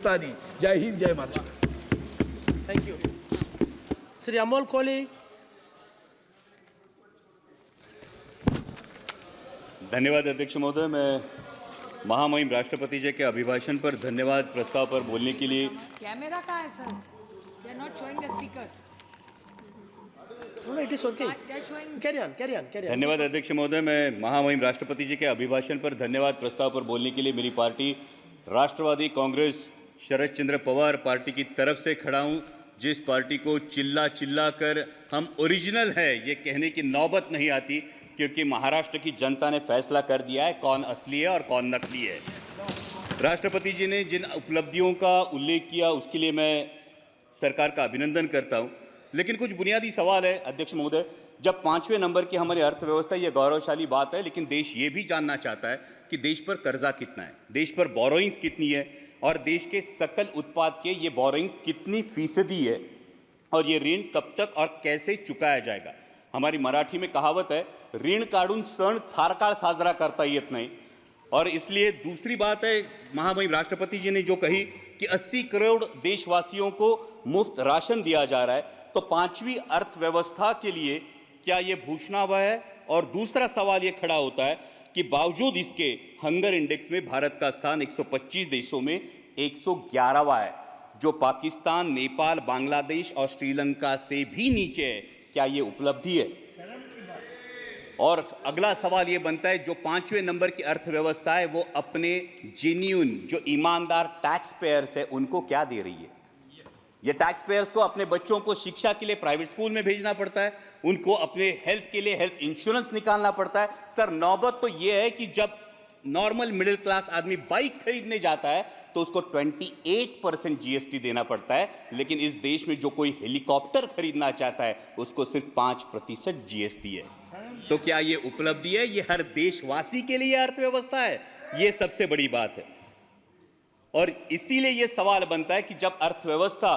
जय हिंद, जय Maharashtra. Thank you. Shri Amol Kohli. धन्यवाद अध्यक्ष महोदय। मैं महामहिम राष्ट्रपति जी के अभिभाषण पर धन्यवाद प्रस्ताव पर बोलने के लिए। कैमरा कहाँ है sir? They are not showing the speaker. No, it is okay. They are showing. Carry on, carry on, carry on. धन्यवाद अध्यक्ष महोदय। मैं महामहिम राष्ट्रपति जी के अभिभाषण पर धन्यवाद प्रस्ताव पर बोलने के लिए मेरी पार्टी राष्ट्रवादी कांग्रेस शरद चंद्र पवार पार्टी की तरफ से खड़ा हूं, जिस पार्टी को चिल्ला चिल्ला कर हम ओरिजिनल है ये कहने की नौबत नहीं आती, क्योंकि महाराष्ट्र की जनता ने फैसला कर दिया है कौन असली है और कौन नकली है। राष्ट्रपति जी ने जिन उपलब्धियों का उल्लेख किया उसके लिए मैं सरकार का अभिनंदन करता हूं, लेकिन कुछ बुनियादी सवाल है अध्यक्ष महोदय। जब 5वें नंबर की हमारी अर्थव्यवस्था, ये गौरवशाली बात है, लेकिन देश ये भी जानना चाहता है कि देश पर कर्जा कितना है, देश पर बोरोइंग्स कितनी है और देश के सकल उत्पाद के ये बोरोइंग्स कितनी फीसदी है और ये ऋण कब तक और कैसे चुकाया जाएगा। हमारी मराठी में कहावत है, ऋण काढून सण फार काळ साजरा करता येत नाही। और इसलिए दूसरी बात है, महामहिम राष्ट्रपति जी ने जो कही कि 80 करोड़ देशवासियों को मुफ्त राशन दिया जा रहा है, तो 5वीं अर्थव्यवस्था के लिए क्या ये घोषणावह है? और दूसरा सवाल ये खड़ा होता है कि बावजूद इसके हंगर इंडेक्स में भारत का स्थान 125 देशों में 111वां है, जो पाकिस्तान, नेपाल, बांग्लादेश और श्रीलंका से भी नीचे है। क्या ये उपलब्धि है? और अगला सवाल ये बनता है, जो 5वें नंबर की अर्थव्यवस्था है वो अपने जेन्युइन जो ईमानदार टैक्स पेयर्स है उनको क्या दे रही है? ये टैक्स पेयर्स को अपने बच्चों को शिक्षा के लिए प्राइवेट स्कूल में भेजना पड़ता है, उनको अपने हेल्थ के लिए हेल्थ इंश्योरेंस निकालना पड़ता है। सर, नौबत तो ये है कि जब नॉर्मल मिडिल क्लास आदमी बाइक खरीदने जाता है तो उसको 28% जीएसटी देना पड़ता है, लेकिन इस देश में जो कोई हेलीकॉप्टर खरीदना चाहता है उसको सिर्फ 5% जीएसटी है। तो क्या ये उपलब्धि है? ये हर देशवासी के लिए अर्थव्यवस्था है? ये सबसे बड़ी बात है। और इसीलिए यह सवाल बनता है कि जब अर्थव्यवस्था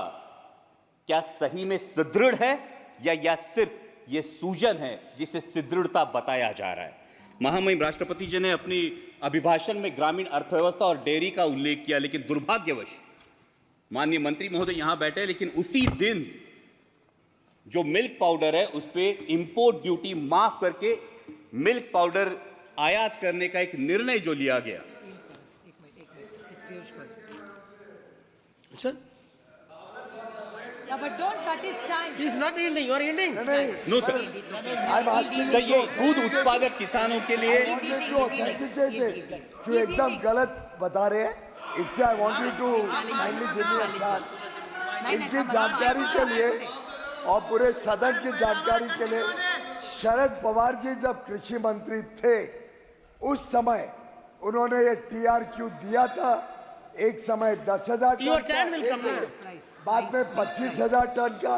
क्या सही में सुदृढ़ है या सिर्फ यह सूजन है जिसे सुदृढ़ता बताया जा रहा है। महामहिम राष्ट्रपति जी ने अपनी अभिभाषण में ग्रामीण अर्थव्यवस्था और डेयरी का उल्लेख किया, लेकिन दुर्भाग्यवश माननीय मंत्री महोदय यहां बैठे, लेकिन उसी दिन जो मिल्क पाउडर है उस पर इंपोर्ट ड्यूटी माफ करके मिल्क पाउडर आयात करने का एक निर्णय जो लिया गया। Sir? Yeah, but don't cut his time. He is not yielding. You are yielding. No sir, I'm asking sir ये दूध उत्पादक किसानों के लिए जो एकदम गलत बता रहे हैं, इससे I want you to kindly give me a chance. इनकी जानकारी के लिए और पूरे सदन की जानकारी के लिए, शरद पवार जी जब कृषि मंत्री थे उस समय उन्होंने ये टीआरक्यू दिया था। एक समय 10,000 टन, बाद में 25,000 टन का,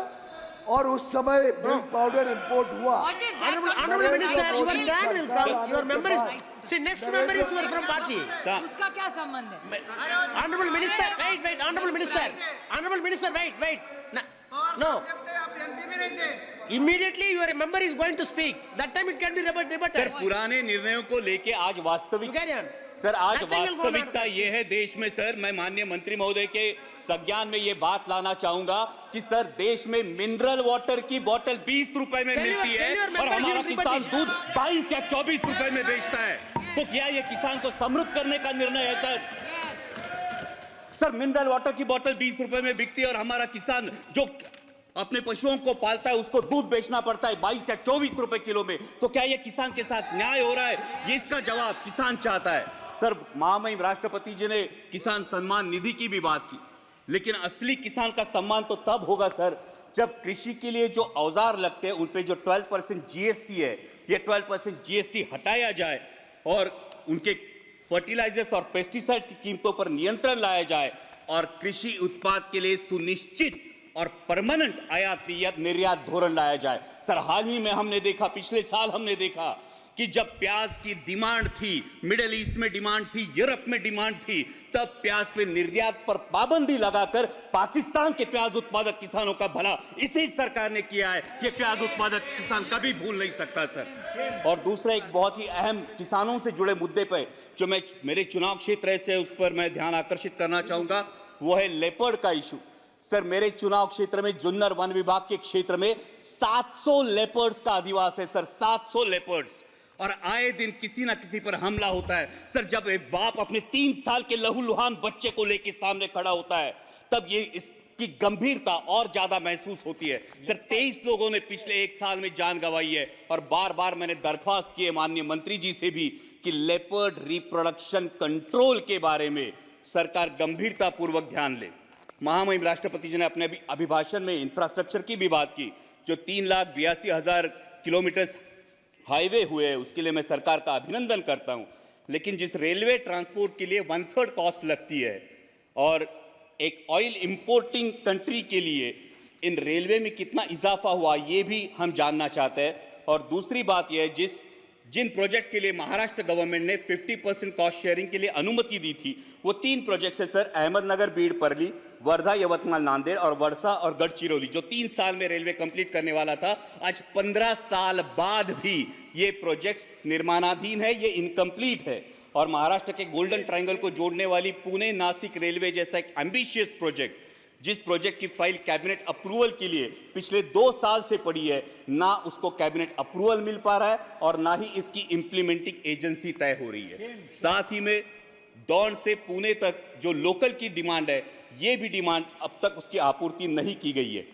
और उस समय मिल्क पाउडर इंपोर्ट हुआ। Honorable Minister, your turn will come. Your member is. See, next member is from party. उसका क्या संबंध है? Honorable Minister, wait. Honorable Minister, wait. No. Immediately your member is going to speak. That time it can be debated. Sir, पुराने निर्णयों को लेके आज वास्तविक, You carry on. सर आज Nothing will go वास्तविकता on. ये है देश में। सर, मैं माननीय मंत्री महोदय के संज्ञान में ये बात लाना चाहूंगा कि सर देश में मिनरल वाटर की बोतल 20 रुपए में मिलती है और हमारा किसान दूध 22 या 24 रुपए में बेचता है। तो क्या ये किसान को समृद्ध करने का निर्णय है? सर, मिनरल वाटर की बोतल 20 रुपए में बिकती है और हमारा किसान जो अपने पशुओं को पालता है उसको दूध बेचना पड़ता है 22 या 24 रुपए किलो में। तो क्या ये किसान के साथ न्याय हो रहा है? ये इसका जवाब किसान चाहता है। सर, महामहिम राष्ट्रपति जी ने किसान सम्मान निधि की भी बात की, लेकिन असली किसान का सम्मान तो तब होगा सर जब कृषि के लिए जो औजार लगते हैं उन पे जो 12% जीएसटी है, ये 12% जीएसटी हटाया जाए और उनके फर्टिलाइजर्स और पेस्टिसाइड्स की कीमतों पर नियंत्रण लाया जाए और कृषि उत्पाद के लिए सुनिश्चित और परमानेंट आयात निर्यात धोरण लाया जाए। सर, हाल ही में हमने देखा, पिछले साल हमने देखा कि जब प्याज की डिमांड थी, मिडिल ईस्ट में डिमांड थी, यूरोप में डिमांड थी, तब प्याज पे निर्यात पर पाबंदी लगाकर पाकिस्तान के प्याज उत्पादक किसानों का भला इसी सरकार ने किया है। ये प्याज उत्पादक किसान कभी भूल नहीं सकता सर। और दूसरा एक बहुत ही अहम किसानों से जुड़े मुद्दे पर जो मेरे चुनाव क्षेत्र से उस पर मैं ध्यान आकर्षित करना चाहूंगा। वो है लेपर्ड का इशू। सर, मेरे चुनाव क्षेत्र में जुन्नर वन विभाग के क्षेत्र में 700 लेपर्ड्स का अधिवास है सर, 700 लेपर्ड्स, और आए दिन किसी ना किसी पर हमला होता है। सर, जब एक बाप अपने 3 साल के लहूलुहान बच्चे को लेकर सामने खड़ा होता है, तब ये इसकी गंभीरता और ज्यादा महसूस होती है। सर, 23 लोगों ने पिछले 1 साल में जान गंवाई है, और बार बार मैंने दरख्वास्त की है माननीय मंत्री जी से भी कि लेपर्ड रिप्रोडक्शन कंट्रोल के बारे में सरकार गंभीरता पूर्वक ध्यान ले। महामहिम राष्ट्रपति जी ने अपने अभिभाषण में इंफ्रास्ट्रक्चर की भी बात की। जो 3,82,000 किलोमीटर हाईवे हुए हैं, उसके लिए मैं सरकार का अभिनंदन करता हूं। लेकिन जिस रेलवे ट्रांसपोर्ट के लिए 1/3 कॉस्ट लगती है, और एक ऑयल इंपोर्टिंग कंट्री के लिए इन रेलवे में कितना इजाफा हुआ, ये भी हम जानना चाहते हैं। और दूसरी बात यह है, जिन प्रोजेक्ट्स के लिए महाराष्ट्र गवर्नमेंट ने 50% कॉस्ट शेयरिंग के लिए अनुमति दी थी, वो 3 प्रोजेक्ट्स है सर, अहमदनगर बीड परली, वर्धा यवतमाल नांदेड़, और वर्षा और गढ़चिरौली, जो 3 साल में रेलवे कंप्लीट करने वाला था। आज 15 साल बाद भी ये प्रोजेक्ट्स निर्माणाधीन है, ये इनकम्प्लीट है। और महाराष्ट्र के गोल्डन ट्रायंगल को जोड़ने वाली पुणे नासिक रेलवे जैसा एक एम्बिशियस प्रोजेक्ट, जिस प्रोजेक्ट की फाइल कैबिनेट अप्रूवल के लिए पिछले 2 साल से पड़ी है, ना उसको कैबिनेट अप्रूवल मिल पा रहा है और ना ही इसकी इंप्लीमेंटिंग एजेंसी तय हो रही है। साथ ही में दौंड से पुणे तक जो लोकल की डिमांड है, ये भी डिमांड अब तक उसकी आपूर्ति नहीं की गई है।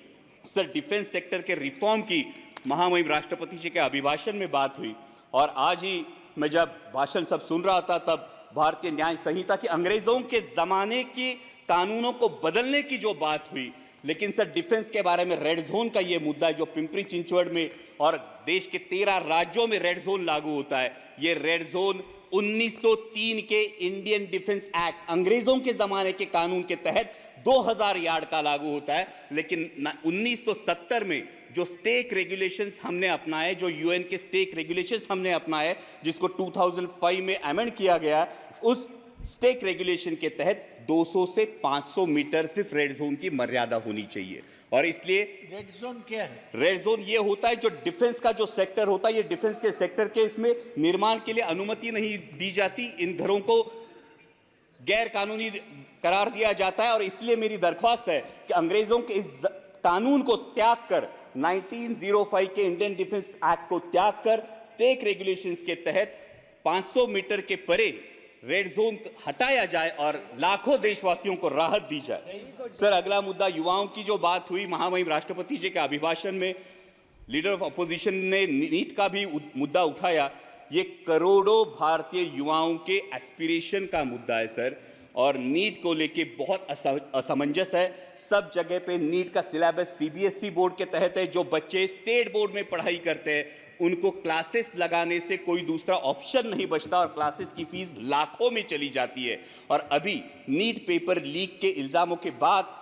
सर, डिफेंस सेक्टर के रिफॉर्म की महामहिम राष्ट्रपति जी के अभिभाषण में बात हुई, और आज ही मैं जब भाषण सब सुन रहा था, तब भारतीय न्याय संहिता की अंग्रेजों के जमाने की कानूनों को बदलने की जो बात हुई, लेकिन सर डिफेंस के बारे में रेड जोन का ये मुद्दा है, जो पिंपरी चिंचवड़ में और देश के 13 राज्यों में रेड जोन लागू होता है। ये रेड जोन 1903 के इंडियन डिफेंस एक्ट, अंग्रेजों के जमाने के कानून के तहत 2000 यार्ड का लागू होता है। लेकिन 1970 में जो स्टेक रेगुलेशंस हमने अपनाए, जो यूएन के स्टेक रेगुलेशंस हमने अपनाए, जिसको 2005 में अमेंड किया गया, उस स्टेक रेगुलेशन के तहत 200 से 500 मीटर सिर्फ रेड जोन की मर्यादा होनी चाहिए। और इसलिए रेड जोन क्या है? रेड जोन ये होता है जो डिफेंस का जो सेक्टर होता है, ये डिफेंस के सेक्टर के इसमें निर्माण के लिए अनुमति नहीं दी जाती, इन घरों को गैर कानूनी करार दिया जाता है। और इसलिए मेरी दरख्वास्त है कि अंग्रेजों के इस कानून को त्याग कर, 1905 के इंडियन डिफेंस एक्ट को त्याग कर, स्टेक रेगुलेशंस के तहत 500 मीटर के परे रेड जोन हटाया जाए और लाखों देशवासियों को राहत दी जाए। सर, अगला मुद्दा युवाओं की जो बात हुई महामहिम राष्ट्रपति जी के अभिभाषण में, लीडर ऑफ अपोजिशन ने नीट का भी मुद्दा उठाया। ये करोड़ों भारतीय युवाओं के एस्पिरेशन का मुद्दा है सर, और नीट को लेके बहुत असमंजस है। सब जगह पे नीट का सिलेबस सीबीएसई बोर्ड के तहत है। जो बच्चे स्टेट बोर्ड में पढ़ाई करते हैं, उनको क्लासेस लगाने से कोई दूसरा ऑप्शन नहीं बचता, और क्लासेस की फीस लाखों में चली जाती है। और अभी नीट पेपर लीक के इल्जामों के बाद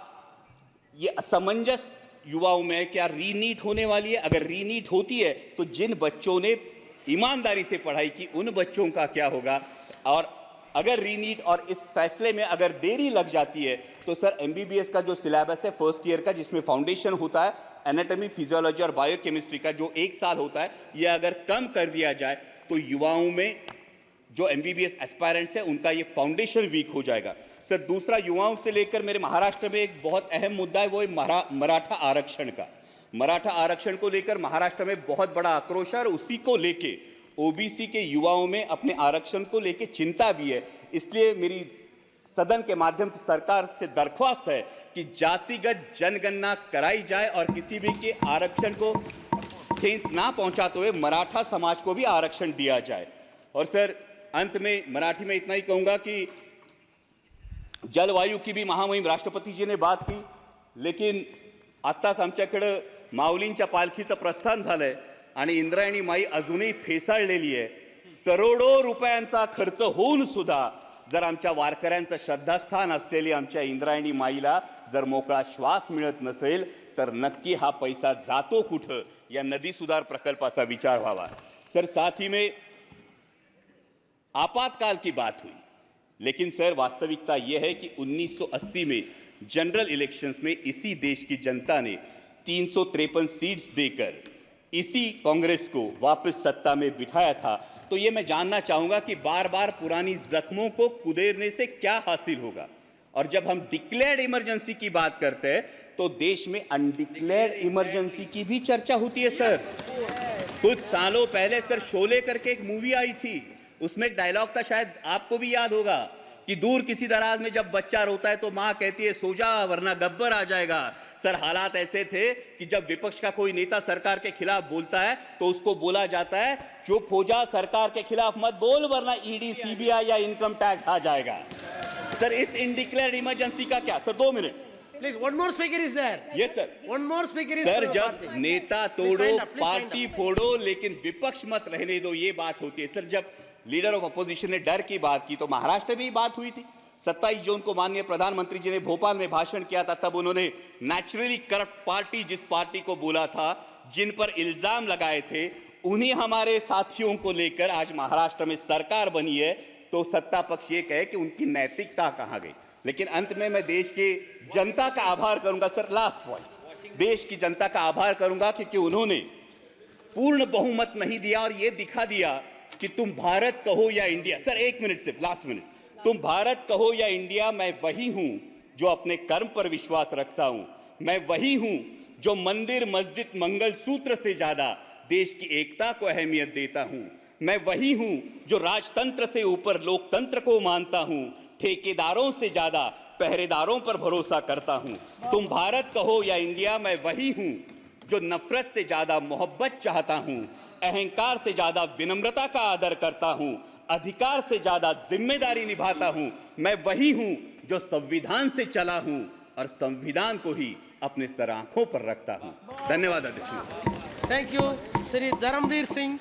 ये असमंजस युवाओं में है, क्या रीनीट होने वाली है? अगर रीनीट होती है तो जिन बच्चों ने ईमानदारी से पढ़ाई की, उन बच्चों का क्या होगा? और अगर रीनीट और इस फैसले में अगर देरी लग जाती है, तो सर एमबीबीएस का जो सिलेबस है फर्स्ट ईयर का, जिसमें फाउंडेशन होता है एनाटॉमी, फिजियोलॉजी और बायोकेमिस्ट्री का, जो 1 साल होता है, ये अगर कम कर दिया जाए तो युवाओं में जो एमबीबीएस एस्पायरेंट्स है, उनका ये फाउंडेशन वीक हो जाएगा। सर, दूसरा युवाओं से लेकर मेरे महाराष्ट्र में एक बहुत अहम मुद्दा है, वो है मराठा आरक्षण का। मराठा आरक्षण को लेकर महाराष्ट्र में बहुत बड़ा आक्रोश है, और उसी को लेके ओबीसी के युवाओं में अपने आरक्षण को लेकर चिंता भी है। इसलिए मेरी सदन के माध्यम से सरकार से दरख्वास्त है कि जातिगत जनगणना कराई जाए, और किसी भी के आरक्षण को ठेस ना पहुंचाते हुए मराठा समाज को भी आरक्षण दिया जाए। और सर, अंत में मराठी में इतना ही कहूंगा कि जलवायु की भी महामहिम राष्ट्रपति जी ने बात की, लेकिन आत्ताच आमच्याकडे माऊलींच्या पालखीचं प्रस्थान झालंय, आणि इंद्रायणी माई अजूनही फेसाळलेली आहे। करोडो रुपयांचा खर्च होऊन सुद्धा जर आमच्या वारकऱ्यांचं श्रद्धास्थान असलेली आमच्या इंद्रायणी माईला जर मोकळा श्वास मिळत नसेल, तर नक्की हा पैसा जातो कुठं, या नदी सुधार प्रकल्पाचा विचार व्हावा। सर, साथ ही में आपातकाल की बात हुई, लेकिन सर वास्तविकता यह है कि 1980 में जनरल इलेक्शंस में इसी देश की जनता ने 353 सीट्स देकर इसी कांग्रेस को वापस सत्ता में बिठाया था। तो ये मैं जानना चाहूंगा कि बार बार पुरानी जख्मों को कुदेरने से क्या हासिल होगा? और जब हम डिक्लेयर्ड इमरजेंसी की बात करते हैं तो देश में अनडिक्लेयर्ड इमरजेंसी की भी चर्चा होती है सर। कुछ सालों पहले सर शोले करके एक मूवी आई थी, उसमें एक डायलॉग था, शायद आपको भी याद होगा, कि दूर किसी दराज में जब बच्चा रोता है तो माँ कहती है सो जा वरना गब्बर आ जाएगा। सर हालात ऐसे थे कि जब विपक्ष का कोई नेता सरकार के खिलाफ बोलता है तो उसको बोला जाता है चुप हो जा, सरकार के खिलाफ मत बोल वरना ईडी सीबीआई या इनकम टैक्स आ जाएगा। सर इस इनडिक्लेयर्ड इमरजेंसी का क्या? Sir 2 minute Please, one more speaker is there. Yes sir. One more speaker is sir for the जब party. नेता Please तोड़ो wind up, please wind party up. फोड़ो लेकिन विपक्ष मत रहने दो, ये बात होती है। सर जब लीडर ऑफ अपोजिशन ने डर की बात की तो महाराष्ट्र में ही बात हुई थी। 27 जून को माननीय प्रधानमंत्री जी ने भोपाल में भाषण किया था, तब उन्होंने नेचुरली करप्ट पार्टी जिस पार्टी को बोला था, जिन पर इल्जाम लगाए थे, उन्हीं हमारे साथियों को लेकर आज महाराष्ट्र में सरकार बनी है। तो सत्ता पक्ष ये कहे कि उनकी नैतिकता कहां गई। लेकिन अंत में मैं देश की जनता का आभार करूंगा सर, लास्ट पॉइंट, देश की जनता का आभार करूंगा क्योंकि उन्होंने पूर्ण बहुमत नहीं दिया और ये दिखा दिया कि तुम भारत कहो या इंडिया। सर 1 मिनट सिर्फ, लास्ट मिनट, तुम भारत कहो या इंडिया, मैं वही हूं जो अपने कर्म पर विश्वास रखता हूं। मैं वही हूं जो मंदिर मस्जिद मंगल सूत्र से ज्यादा देश की एकता को अहमियत देता हूं। मैं वही हूं जो राजतंत्र से ऊपर लोकतंत्र को मानता हूं, ठेकेदारों से ज्यादा पहरेदारों पर भरोसा करता हूं। तुम भारत कहो या इंडिया, मैं वही हूं जो नफरत से ज्यादा मोहब्बत चाहता हूं, अहंकार से ज्यादा विनम्रता का आदर करता हूं, अधिकार से ज्यादा जिम्मेदारी निभाता हूं। मैं वही हूं जो संविधान से चला हूं और संविधान को ही अपने सर आंखों पर रखता हूं। धन्यवाद अध्यक्ष। Thank you, Shri Dharamveer Singh.